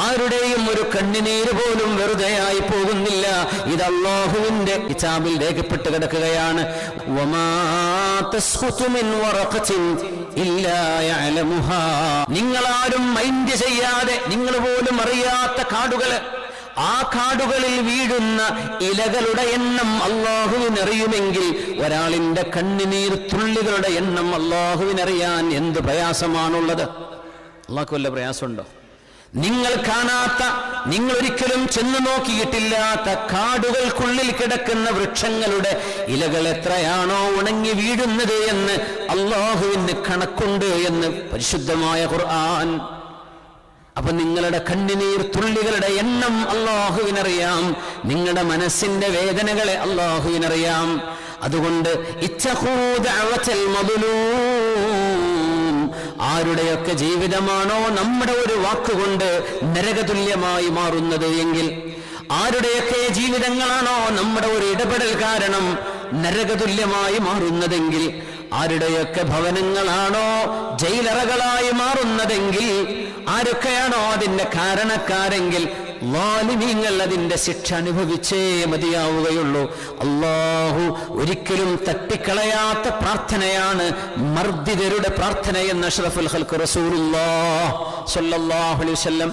ആരുടെയും ഒരു കണ്ണുനീര് പോലും വെറുതെയായി പോകുന്നില്ല. ഇത് അല്ലാഹുവിന്റെ കിതാബിൽ രേഖപ്പെട്ട് കിടക്കുകയാണ്. വമാ തസ്ഖുതു മിൻ വറഖത്തിൻ ഇല്ലാ യഅലമുഹാ. നിങ്ങളാരും മൈൻഡ് ചെയ്യാതെ, നിങ്ങൾ പോലും അറിയാത്ത കാടുകള്, ആ കാടുകളിൽ വീഴുന്ന ഇലകളുടെ എണ്ണം അല്ലാഹുവിനറിയുമെങ്കിൽ ഒരാളിന്റെ കണ്ണുനീർ തുള്ളികളുടെ എണ്ണം അല്ലാഹുവിനറിയാൻ എന്ത് പ്രയാസമാണുള്ളത്? അല്ലാഹുക്ക് വല്ല പ്രയാസമുണ്ടോ? നിങ്ങൾ കാണാത്ത, നിങ്ങൾ ഒരിക്കലും ചെന്നു നോക്കിയിട്ടില്ലാത്ത കാടുകൾക്കുള്ളിൽ കിടക്കുന്ന വൃക്ഷങ്ങളുടെ ഇലകൾ എത്രയാണോ ഉണങ്ങി വീഴുന്നത് എന്ന് അല്ലാഹുവിന് കണക്കുണ്ട് എന്ന് പരിശുദ്ധമായ ഖുർആൻ. അപ്പൊ നിങ്ങളുടെ കണ്ണുനീർ തുള്ളികളുടെ എണ്ണം അല്ലാഹുവിനറിയാം. നിങ്ങളുടെ മനസ്സിന്റെ വേദനകളെ അല്ലാഹുവിനറിയാം. അതുകൊണ്ട് ഇത്തഖൂ ദഅവതൽ മദ്ലൂം, ആരുടെയൊക്കെ ജീവിതമാണോ നമ്മുടെ ഒരു വാക്കുകൊണ്ട് നരകതുല്യമായി മാറുന്നത് എങ്കിൽ, ആരുടെയൊക്കെ ജീവിതങ്ങളാണോ നമ്മുടെ ഒരു ഇടപെടൽ കാരണം നരകതുല്യമായി മാറുന്നതെങ്കിൽ, ആരുടെയൊക്കെ ഭവനങ്ങളാണോ ജയിലറകളായി മാറുന്നതെങ്കിൽ, ആരൊക്കെയാണോ അതിന്റെ കാരണക്കാരെങ്കിൽ ളാലിമീങ്ങൾ അതിന്റെ ശിക്ഷ അനുഭവിച്ചേ മതിയാവുകയുള്ളൂ. അല്ലാഹു ഒരിക്കലും തട്ടിക്കളയാത്ത പ്രാർത്ഥനയാണ് മർദ്ദിതരുടെ പ്രാർത്ഥന എന്ന് അഷ്റഫുൽ ഖൽഖ് റസൂലുള്ളാഹി സ്വല്ലല്ലാഹു അലൈഹി വസല്ലം